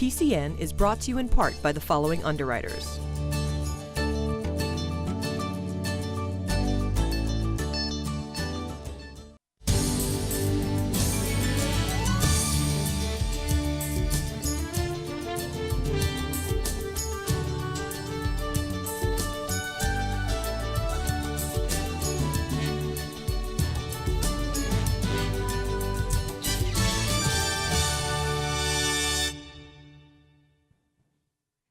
PCN is brought to you in part by the following underwriters.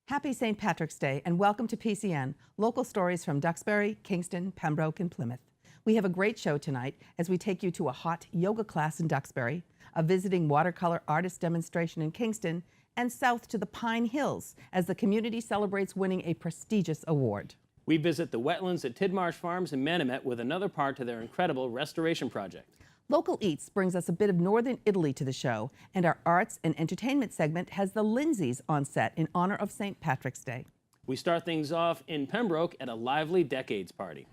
Happy St. Patrick's Day and welcome to PCN, local stories from Duxbury, Kingston, Pembroke, and Plymouth. We have a great show tonight as we take you to a hot yoga class in Duxbury, a visiting watercolor artist demonstration in Kingston, and south to the Pine Hills as the community celebrates winning a prestigious award. We visit the wetlands at Tidmarsh Farms in Manomet with another part to their incredible restoration project. Local Eats brings us a bit of northern Italy to the show, and our arts and entertainment segment has the Lindsays on set in honor of St. Patrick's Day. We start things off in Pembroke at a lively decades party.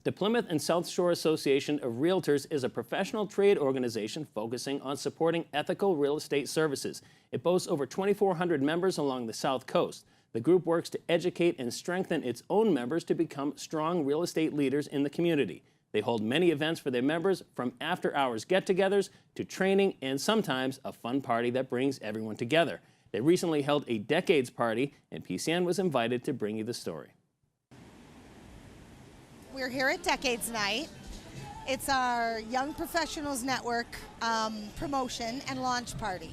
The Plymouth and South Shore Association of Realtors is a professional trade organization focusing on supporting ethical real estate services. It boasts over 2,400 members along the South Coast. The group works to educate and strengthen its own members to become strong real estate leaders in the community. They hold many events for their members, from after-hours get-togethers to training and sometimes a fun party that brings everyone together. They recently held a decades party, and PCN was invited to bring you the story. We're here at Decades Night. It's our Young Professionals Network promotion and launch party.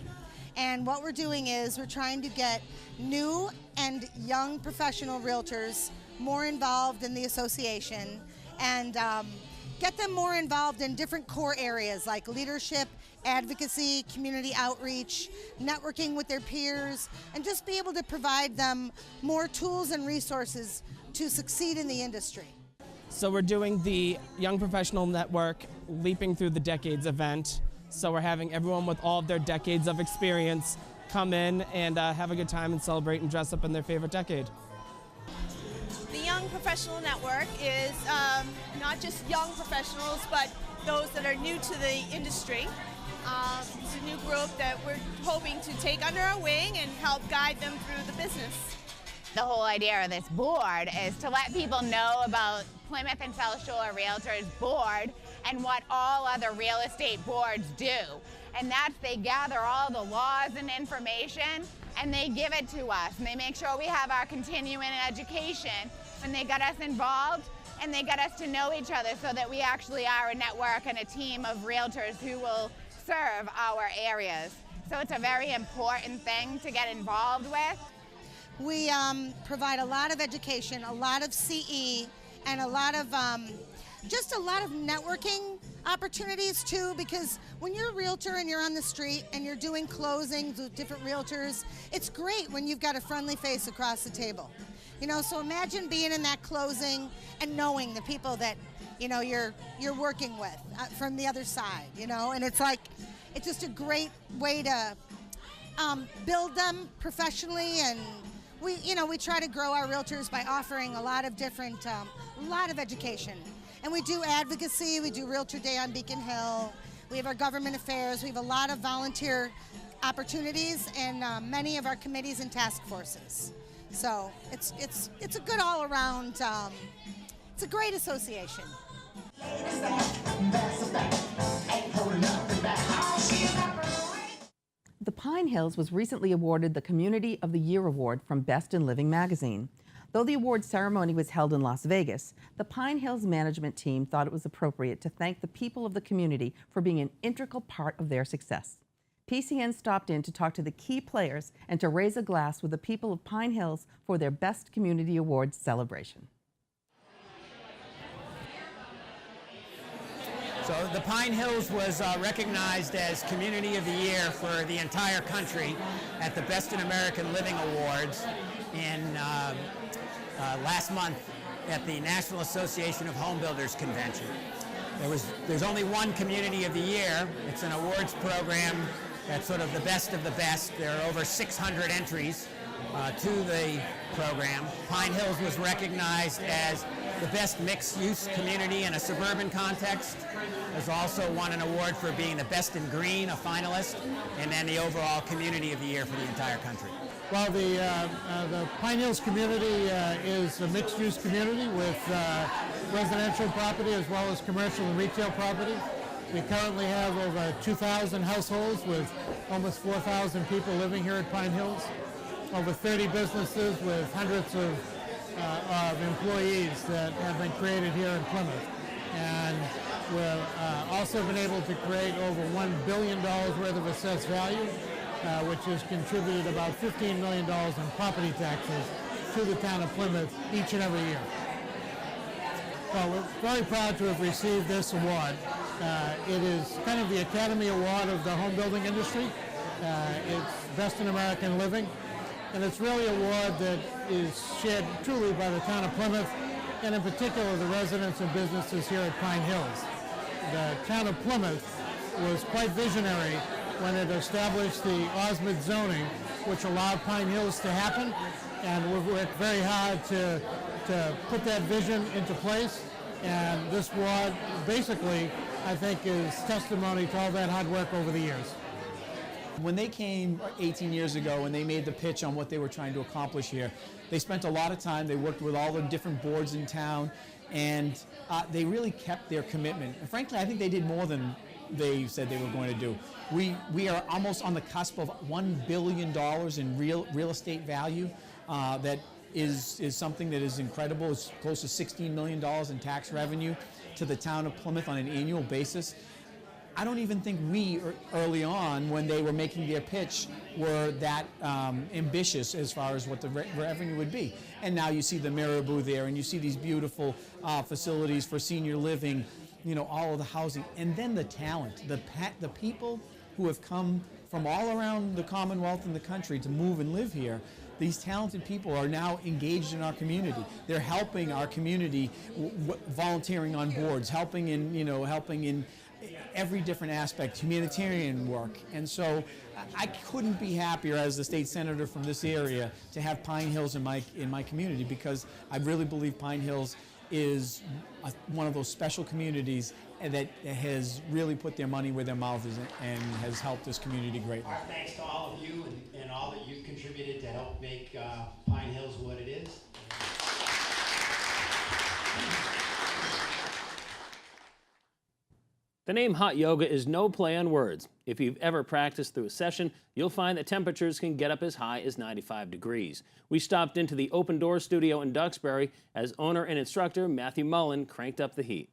And what we're doing is we're trying to get new and young professional realtors more involved in the association and get them more involved in different core areas like leadership, advocacy, community outreach, networking with their peers, and just be able to provide them more tools and resources to succeed in the industry. So we're doing the Young Professional Network Leaping Through the Decades event. So we're having everyone with all of their decades of experience come in and have a good time and celebrate and dress up in their favorite decade. The Young Professional Network is not just young professionals, but those that are new to the industry. It's a new group that we're hoping to take under our wing and help guide them through the business. The whole idea of this board is to let people know about Plymouth and South Shore Realtors Board and what all other real estate boards do. And that's they gather all the laws and information and they give it to us. And they make sure we have our continuing education. And they got us involved and they got us to know each other so that we actually are a network and a team of realtors who will serve our areas. So it's a very important thing to get involved with. We provide a lot of education, a lot of CE, and a lot of just a lot of networking opportunities too, because when you're a realtor and you're on the street and you're doing closings with different realtors, it's great when you've got a friendly face across the table. You know, so imagine being in that closing and knowing the people that, you know, you're working with from the other side, you know, and it's like, it's just a great way to build them professionally. And we try to grow our realtors by offering a lot of different, a lot of education. And we do advocacy, we do Realtor Day on Beacon Hill, we have our government affairs, we have a lot of volunteer opportunities and many of our committees and task forces. So it's a good all around, it's a great association. The Pine Hills was recently awarded the Community of the Year Award from Best in Living magazine. Though the award ceremony was held in Las Vegas, the Pine Hills management team thought it was appropriate to thank the people of the community for being an integral part of their success. PCN stopped in to talk to the key players and to raise a glass with the people of Pine Hills for their Best Community Awards celebration. So the Pine Hills was recognized as Community of the Year for the entire country at the Best in American Living Awards in last month at the National Association of Home Builders Convention. There's only one Community of the Year. It's an awards program that's sort of the best of the best. There are over 600 entries to the program. Pine Hills was recognized as the best mixed-use community in a suburban context. Has also won an award for being the best in green, a finalist, and then the overall community of the year for the entire country. Well, the Pine Hills community is a mixed-use community with residential property as well as commercial and retail property. We currently have over 2,000 households with almost 4,000 people living here at Pine Hills. Over 30 businesses with hundreds of employees that have been created here in Plymouth. And we've also been able to create over $1 billion worth of assessed value, which has contributed about $15 million in property taxes to the town of Plymouth each and every year. Well, we're very proud to have received this award. It is kind of the Academy Award of the home building industry. It's Best in American Living, and it's really an award that is shared truly by the town of Plymouth, and in particular the residents and businesses here at Pine Hills. The town of Plymouth was quite visionary when it established the Osmond zoning, which allowed Pine Hills to happen, and we've worked very hard to put that vision into place. And this award basically, I think, is testimony to all that hard work over the years. When they came 18 years ago and they made the pitch on what they were trying to accomplish here, they spent a lot of time, they worked with all the different boards in town, and they really kept their commitment. And frankly, I think they did more than they said they were going to do. We are almost on the cusp of $1 billion in real estate value. That is something that is incredible. It's close to $16 million in tax revenue to the town of Plymouth on an annual basis. I don't even think we, early on, when they were making their pitch, were that ambitious as far as what the revenue would be. And now you see the Marabou there, and you see these beautiful facilities for senior living, you know, all of the housing. And then the talent, the people who have come from all around the Commonwealth and the country to move and live here. These talented people are now engaged in our community. They're helping our community, volunteering on boards, helping in every different aspect, humanitarian work. And so I couldn't be happier as the state senator from this area to have Pine Hills in my community, because I really believe Pine Hills is one of those special communities that has really put their money where their mouth is and has helped this community greatly. Our thanks to all of you and all that you've contributed to help make Pine Hills what it is. The name hot yoga is no play on words. If you've ever practiced through a session, you'll find that temperatures can get up as high as 95 degrees. We stopped into the Open Door studio in Duxbury as owner and instructor Matthew Mullen cranked up the heat.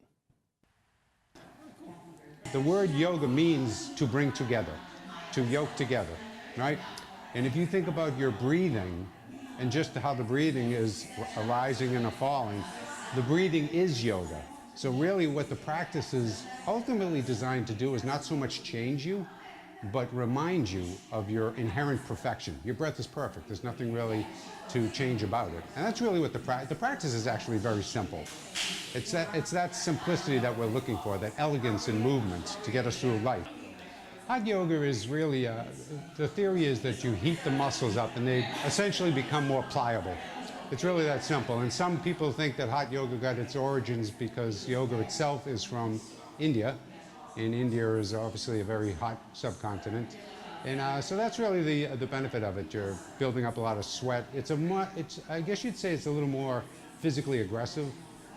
The word yoga means to bring together, to yoke together, right? And if you think about your breathing and just how the breathing is arising and a falling, the breathing is yoga. So really what the practice is ultimately designed to do is not so much change you, but remind you of your inherent perfection. Your breath is perfect. There's nothing really to change about it. And that's really what the practice is actually very simple. It's that simplicity that we're looking for, that elegance in movement to get us through life. Hot yoga is really, the theory is that you heat the muscles up and they essentially become more pliable. It's really that simple. And some people think that hot yoga got its origins because yoga itself is from India. And India is obviously a very hot subcontinent. And so that's really the benefit of it. You're building up a lot of sweat. I guess you'd say it's a little more physically aggressive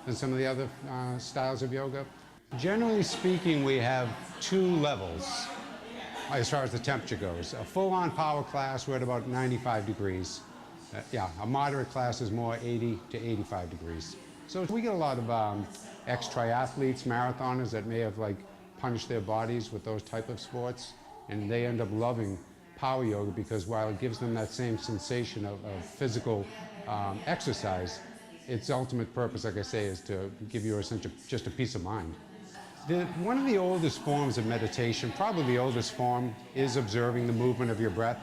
than some of the other styles of yoga. Generally speaking, we have two levels as far as the temperature goes. A full-on power class, we're at about 95 degrees. A moderate class is more 80 to 85 degrees. So we get a lot of ex-triathletes, marathoners that may have punished their bodies with those type of sports, and they end up loving power yoga because while it gives them that same sensation of physical exercise, its ultimate purpose, like I say, is to give you just a peace of mind. One of the oldest forms of meditation, probably the oldest form, is observing the movement of your breath.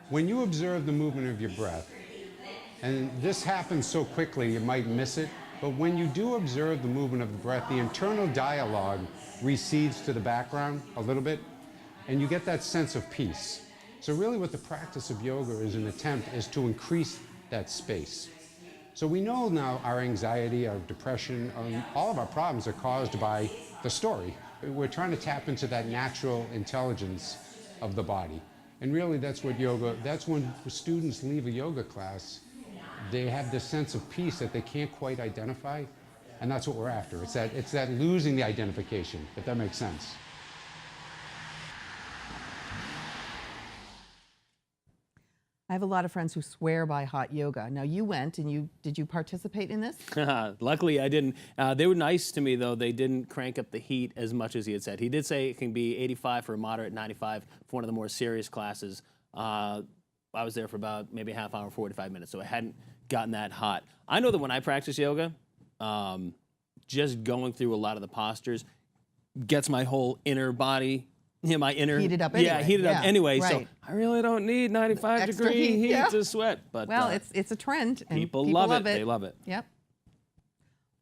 When you observe the movement of your breath, and this happens so quickly you might miss it, but when you do observe the movement of the breath, the internal dialogue recedes to the background a little bit, and you get that sense of peace. So really what the practice of yoga is an attempt is to increase that space. So we know now our anxiety, our depression, all of our problems are caused by the story. We're trying to tap into that natural intelligence of the body. And really that's what yoga, that's when students leave a yoga class, they have this sense of peace that they can't quite identify. And that's what we're after. It's that losing the identification, if that makes sense. I have a lot of friends who swear by hot yoga. Now you went and did you participate in this? Luckily I didn't. They were nice to me though. They didn't crank up the heat as much as he had said. He did say it can be 85 for a moderate, 95 for one of the more serious classes. I was there for about maybe a half hour, 45 minutes, so it hadn't gotten that hot. I know that when I practice yoga, just going through a lot of the postures gets my whole inner body, my inner... Heated up anyway. Yeah, heated up anyway, right. So I really don't need 95-degree heat to sweat. But well, it's a trend. And people love it. They love it. Yep.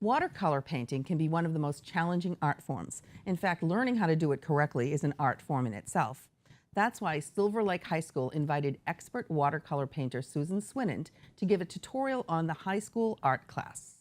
Watercolor painting can be one of the most challenging art forms. In fact, learning how to do it correctly is an art form in itself. That's why Silver Lake High School invited expert watercolor painter Susan Swinand to give a tutorial on the high school art class.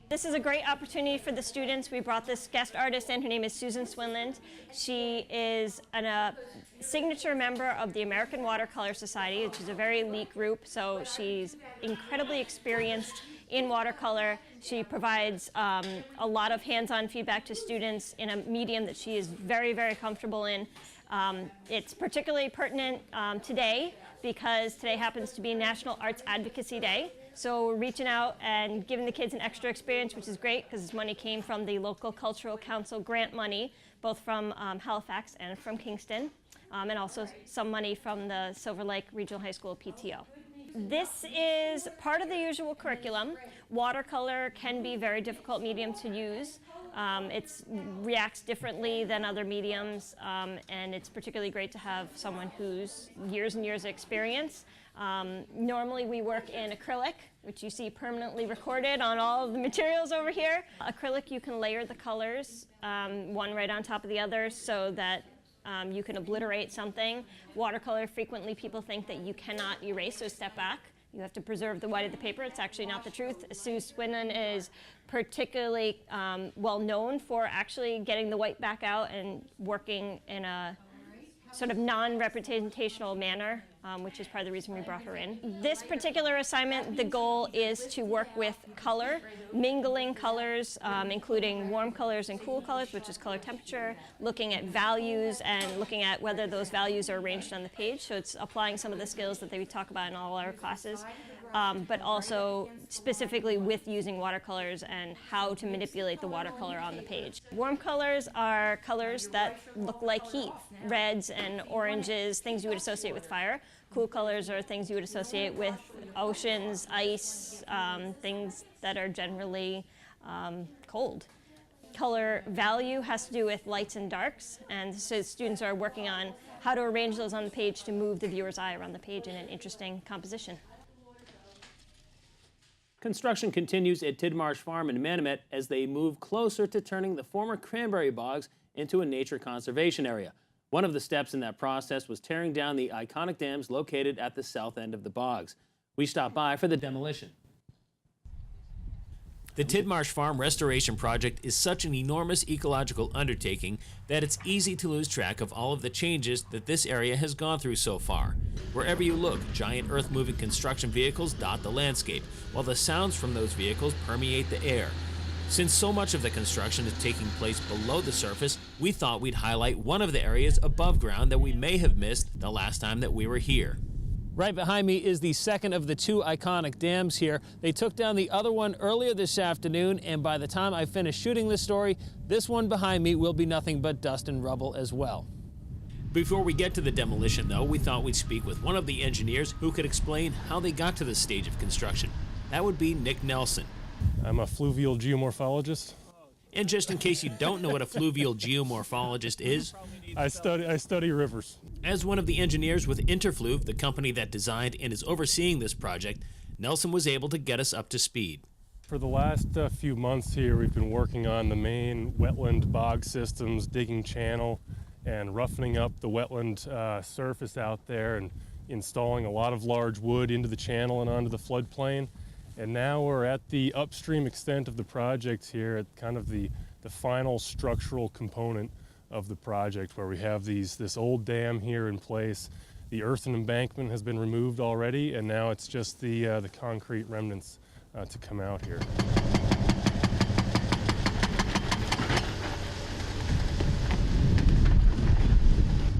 This is a great opportunity for the students. We brought this guest artist in. Her name is Susan Swinland. She is a signature member of the American Watercolor Society, which is a very elite group. So she's incredibly experienced in watercolor. She provides a lot of hands-on feedback to students in a medium that she is very, very comfortable in. It's particularly pertinent today because today happens to be National Arts Advocacy Day. So we're reaching out and giving the kids an extra experience, which is great because this money came from the local cultural council grant money, both from Halifax and from Kingston, and also some money from the Silver Lake Regional High School PTO. This is part of the usual curriculum. Watercolor can be a very difficult medium to use. It reacts differently than other mediums, and it's particularly great to have someone who's years and years of experience. Normally we work in acrylic, which you see permanently recorded on all of the materials over here. Acrylic, you can layer the colors, one right on top of the other, so that you can obliterate something. Watercolor, frequently people think that you cannot erase, so step back. You have to preserve the white of the paper. It's actually not the truth. Sue Swinand is particularly well known for actually getting the white back out and working in a sort of non-representational manner, which is part of the reason we brought her in. This particular assignment, the goal is to work with color, mingling colors, including warm colors and cool colors, which is color temperature, looking at values and looking at whether those values are arranged on the page. So it's applying some of the skills that we talk about in all our classes, but also specifically with using watercolors and how to manipulate the watercolor on the page. Warm colors are colors that look like heat, reds and oranges, things you would associate with fire. Cool colors are things you would associate with oceans, ice, things that are generally cold. Color value has to do with lights and darks, and so students are working on how to arrange those on the page to move the viewer's eye around the page in an interesting composition. Construction continues at Tidmarsh Farm in Manomet as they move closer to turning the former cranberry bogs into a nature conservation area. One of the steps in that process was tearing down the iconic dams located at the south end of the bogs. We stopped by for the demolition. The Tidmarsh Farm restoration project is such an enormous ecological undertaking that it's easy to lose track of all of the changes that this area has gone through so far. Wherever you look, giant earth-moving construction vehicles dot the landscape, while the sounds from those vehicles permeate the air. Since so much of the construction is taking place below the surface, we thought we'd highlight one of the areas above ground that we may have missed the last time that we were here. Right behind me is the second of the two iconic dams here. They took down the other one earlier this afternoon, and by the time I finish shooting this story, this one behind me will be nothing but dust and rubble as well. Before we get to the demolition, though, we thought we'd speak with one of the engineers who could explain how they got to this stage of construction. That would be Nick Nelson. I'm a fluvial geomorphologist. And just in case you don't know what a fluvial geomorphologist is, I study rivers. As one of the engineers with Interfluve, the company that designed and is overseeing this project, Nelson was able to get us up to speed. For the last few months here, we've been working on the main wetland bog systems, digging channel and roughening up the wetland surface out there and installing a lot of large wood into the channel and onto the floodplain. And now we're at the upstream extent of the project here at kind of the final structural component of the project, where we have this old dam here in place. The earthen embankment has been removed already, and now it's just the concrete remnants to come out here.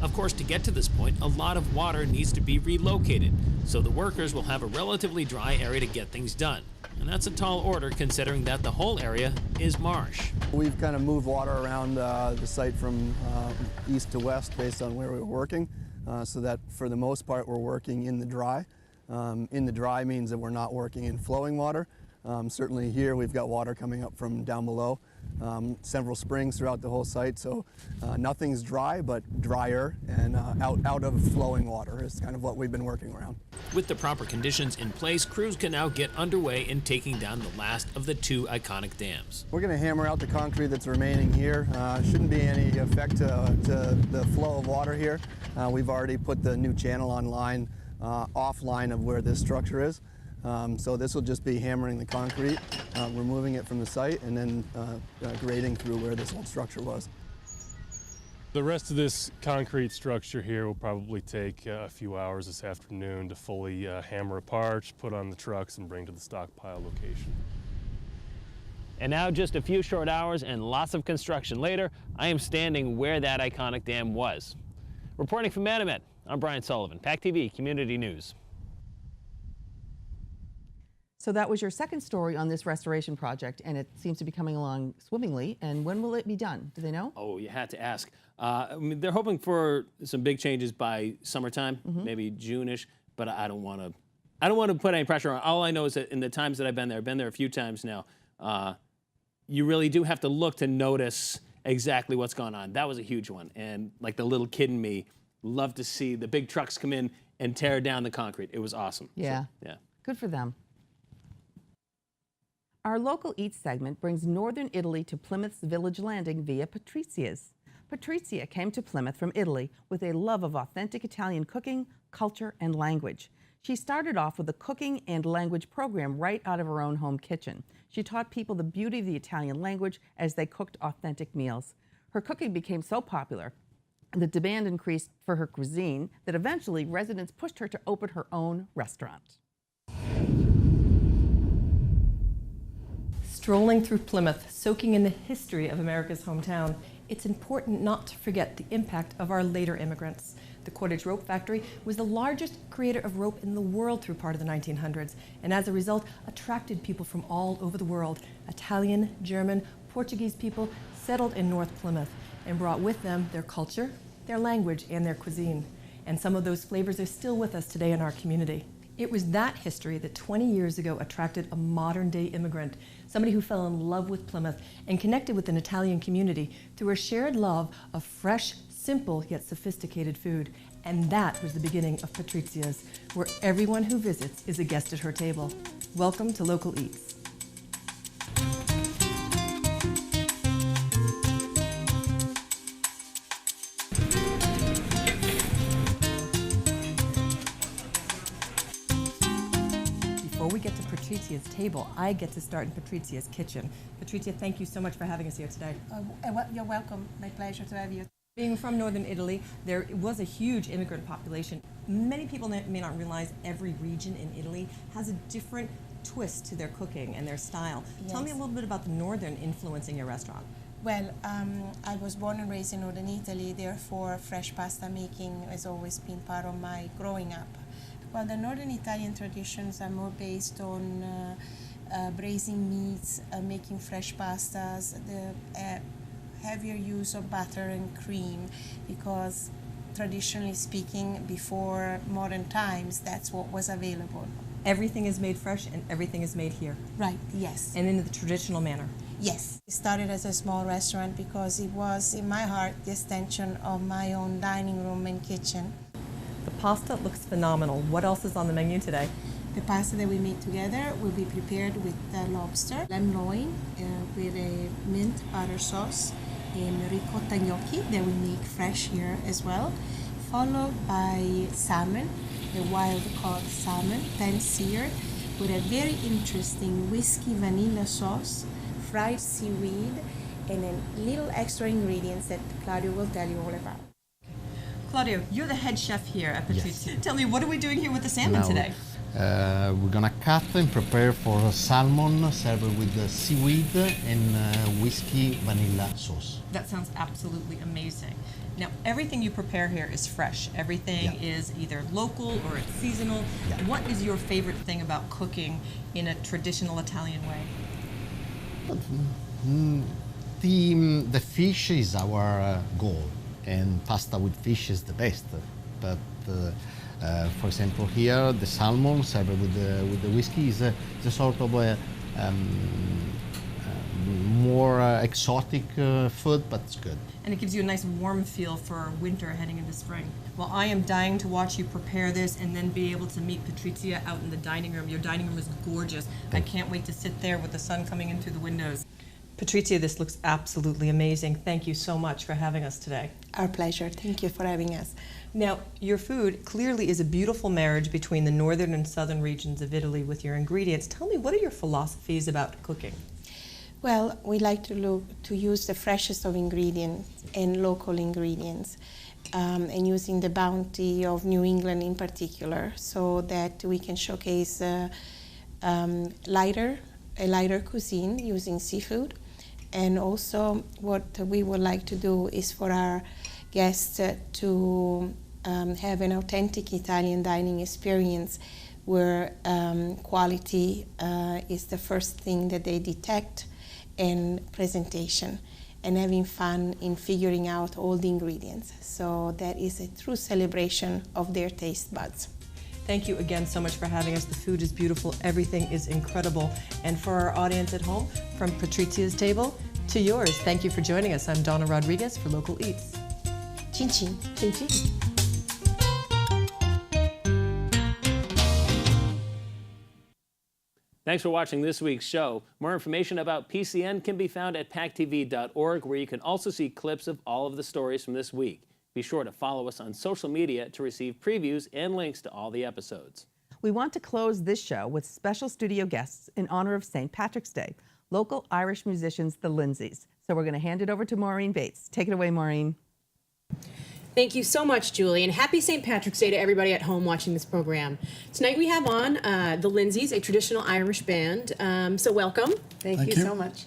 Of course, to get to this point, a lot of water needs to be relocated, so the workers will have a relatively dry area to get things done. And that's a tall order considering that the whole area is marsh. We've kind of moved water around the site from east to west based on where we were working, so that for the most part we're working in the dry. In the dry means that we're not working in flowing water. Certainly here we've got water coming up from down below, several springs throughout the whole site, so nothing's dry but drier and out of flowing water is kind of what we've been working around. With the proper conditions in place, crews can now get underway in taking down the last of the 2 iconic dams. We're going to hammer out the concrete that's remaining here. Shouldn't be any effect to the flow of water here. We've already put the new channel online offline of where this structure is. So this will just be hammering the concrete, removing it from the site, and then grading through where this old structure was. The rest of this concrete structure here will probably take a few hours this afternoon to fully hammer apart, put on the trucks, and bring to the stockpile location. And now, just a few short hours and lots of construction later, I am standing where that iconic dam was. Reporting from Manamet, I'm Brian Sullivan, PACTV Community News. So that was your second story on this restoration project, and it seems to be coming along swimmingly. And when will it be done? Do they know? Oh, you had to ask. I mean, they're hoping for some big changes by summertime, maybe June-ish, but I don't want to put any pressure on. All I know is that in the times that I've been there a few times now, you really do have to look to notice exactly what's going on. That was a huge one, and like the little kid in me loved to see the big trucks come in and tear down the concrete. It was awesome. Yeah. So, yeah. Good for them. Our Local Eats segment brings northern Italy to Plymouth's village landing via Patrizia's. Patrizia came to Plymouth from Italy with a love of authentic Italian cooking, culture, and language. She started off with a cooking and language program right out of her own home kitchen. She taught people the beauty of the Italian language as they cooked authentic meals. Her cooking became so popular, the demand increased for her cuisine, that eventually residents pushed her to open her own restaurant. Strolling through Plymouth, soaking in the history of America's hometown, it's important not to forget the impact of our later immigrants. The Cottage Rope Factory was the largest creator of rope in the world through part of the 1900s, and as a result, attracted people from all over the world. Italian, German, Portuguese people settled in North Plymouth and brought with them their culture, their language, and their cuisine. And some of those flavors are still with us today in our community. It was that history that 20 years ago attracted a modern-day immigrant, somebody who fell in love with Plymouth and connected with an Italian community through a shared love of fresh, simple, yet sophisticated food. And that was the beginning of Patrizia's, where everyone who visits is a guest at her table. Welcome to Local Eats. Before we get to Patrizia's table, I get to start in Patrizia's kitchen. Patrizia, thank you so much for having us here today. You're welcome. My pleasure to have you. Being from northern Italy, there was a huge immigrant population. Many people may not realize every region in Italy has a different twist to their cooking and their style. Yes. Tell me a little bit about the northern influence in your restaurant. Well, I was born and raised in northern Italy, therefore fresh pasta making has always been part of my growing up. Well, the northern Italian traditions are more based on braising meats, making fresh pastas, the heavier use of butter and cream, because traditionally speaking, before modern times, that's what was available. Everything is made fresh and everything is made here. Right, yes. And in the traditional manner. Yes. It started as a small restaurant because it was, in my heart, the extension of my own dining room and kitchen. The pasta looks phenomenal. What else is on the menu today? The pasta that we make together will be prepared with lobster, lamb loin, with a mint butter sauce, and ricotta gnocchi that we make fresh here as well, followed by salmon, the wild caught salmon, pan-seared with a very interesting whiskey vanilla sauce, fried seaweed, and a little extra ingredients that Claudio will tell you all about. Claudio, you're the head chef here at Patrizia. Tell me, what are we doing here with the salmon today? We're gonna cut and prepare for salmon served with seaweed and whiskey vanilla sauce. That sounds absolutely amazing. Now, everything you prepare here is fresh. Everything is either local or it's seasonal. What is your favorite thing about cooking in a traditional Italian way? The fish is our goal, and pasta with fish is the best. But for example, here the salmon served with the whiskey is a sort of a more exotic food, but it's good. And it gives you a nice warm feel for winter heading into spring. Well, I am dying to watch you prepare this and then be able to meet Patrizia out in the dining room. Your dining room is gorgeous. I can't wait to sit there with the sun coming in through the windows. Patrizia, this looks absolutely amazing. Thank you so much for having us today. Our pleasure. Thank you for having us. Now, your food clearly is a beautiful marriage between the northern and southern regions of Italy with your ingredients. Tell me, what are your philosophies about cooking? Well, we like to use the freshest of ingredients and local ingredients, and using the bounty of New England in particular, so that we can showcase a lighter cuisine using seafood. And also what we would like to do is for our guests to have an authentic Italian dining experience where quality is the first thing that they detect, and presentation, and having fun in figuring out all the ingredients. So that is a true celebration of their taste buds. Thank you again so much for having us. The food is beautiful, everything is incredible. And for our audience at home, from Patrizia's table to yours, thank you for joining us. I'm Donna Rodriguez for Local Eats. Chin chin. Chin chin. Thanks for watching this week's show. More information about PCN can be found at PACTV.org, where you can also see clips of all of the stories from this week. Be sure to follow us on social media to receive previews and links to all the episodes. We want to close this show with special studio guests in honor of St. Patrick's Day, local Irish musicians, the Lindsays. So we're going to hand it over to Maureen Bates. Take it away, Maureen. Thank you so much, Julie, and happy St. Patrick's Day to everybody at home watching this program. Tonight we have on the Lindsays, a traditional Irish band. So welcome. Thank you so much.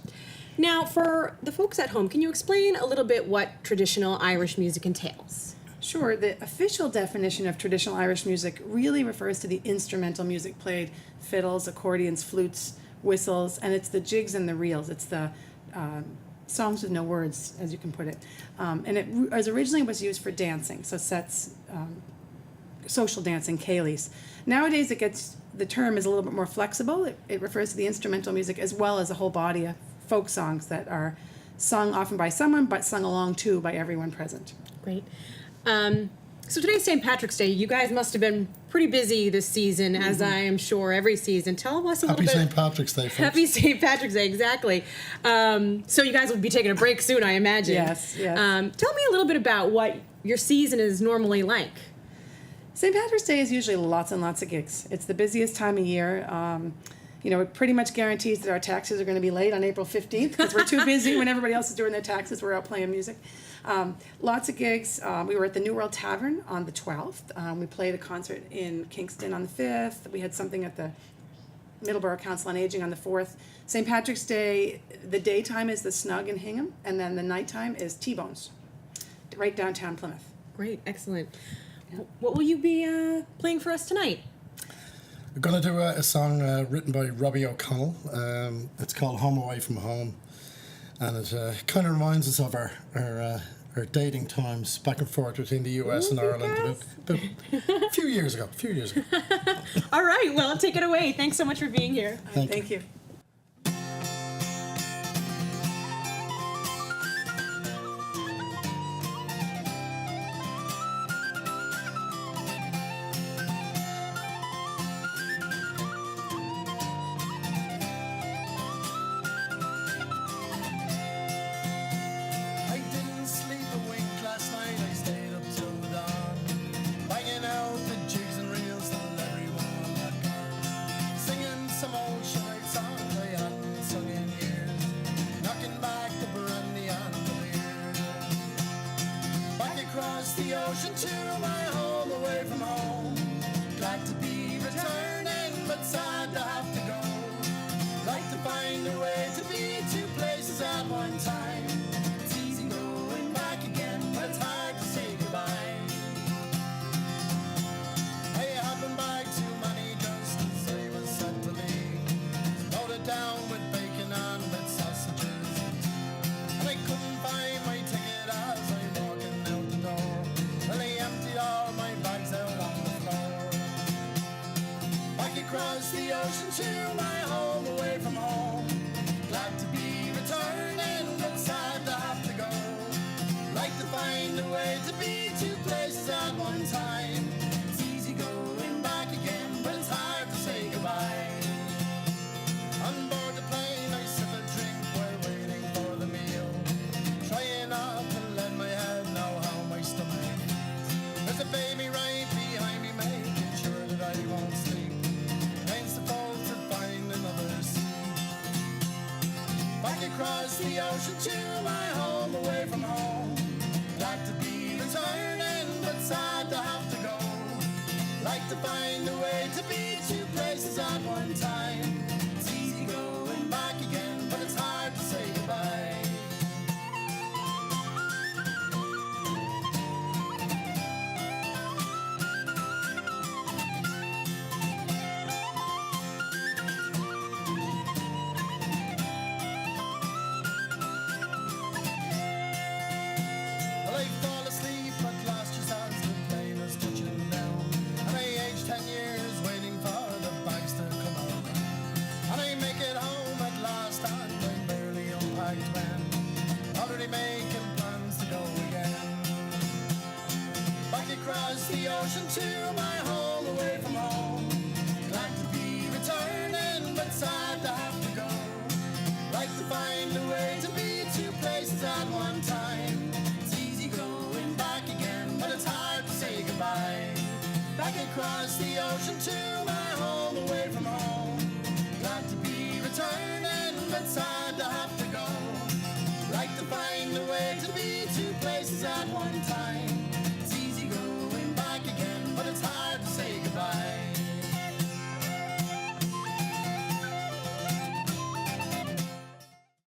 Now, for the folks at home, can you explain a little bit what traditional Irish music entails? Sure. The official definition of traditional Irish music really refers to the instrumental music played, fiddles, accordions, flutes, whistles, and it's the jigs and the reels. It's the songs with no words, as you can put it. And it originally was used for dancing, so sets, social dancing, céilís. Nowadays, the term is a little bit more flexible. It refers to the instrumental music as well as a whole body of folk songs that are sung often by someone, but sung along to by everyone present. Great. So today's St. Patrick's Day. You guys must have been pretty busy this season, as I am sure every season. Tell us a little bit. Happy St. Patrick's Day, folks. Happy St. Patrick's Day, exactly. So you guys will be taking a break soon, I imagine. Yes. Tell me a little bit about what your season is normally like. St. Patrick's Day is usually lots and lots of gigs. It's the busiest time of year. It pretty much guarantees that our taxes are going to be late on April 15th because we're too busy when everybody else is doing their taxes. We're out playing music. Lots of gigs. We were at the New World Tavern on the 12th. We played a concert in Kingston on the 5th. We had something at the Middleborough Council on Aging on the 4th. St. Patrick's Day, the daytime is the Snug in Hingham, and then the nighttime is T-Bones, right downtown Plymouth. Great, excellent. What will you be playing for us tonight? We're going to do a song written by Robbie O'Connell. It's called Home Away from Home. And it kind of reminds us of our dating times back and forth between the US and Ireland a few years ago. All right, well, take it away. Thanks so much for being here. Thank you. Singing across the ocean to my home away from home. Glad to be returning, but sad to have to go. Like to find a way to be two places at one time. It's easy going back again, but it's hard to say goodbye. On board the plane, I sip a drink while waiting for the meal. Trying not to let my head know how my stomach feels. There's a baby right behind me, making sure that I won't sleep. Against the fold to find another seat. Back across the ocean to my home away from home. Glad to be returning, but sad to have to go. Like to find a way to be two places at one time. It's easy going back again, but it's hard to say goodbye. Well, I fall asleep at last just as the plane is touching down. And I aged 10 years waiting for the bags to come out. And I make it home at last and I'm barely unpacked when already making plans to go again. Back across the ocean to my home away from home. Glad to be returning, but sad to have to go. Like to find a way to be two places at one time. It's easy going back again, but it's hard to say goodbye. Back across the ocean to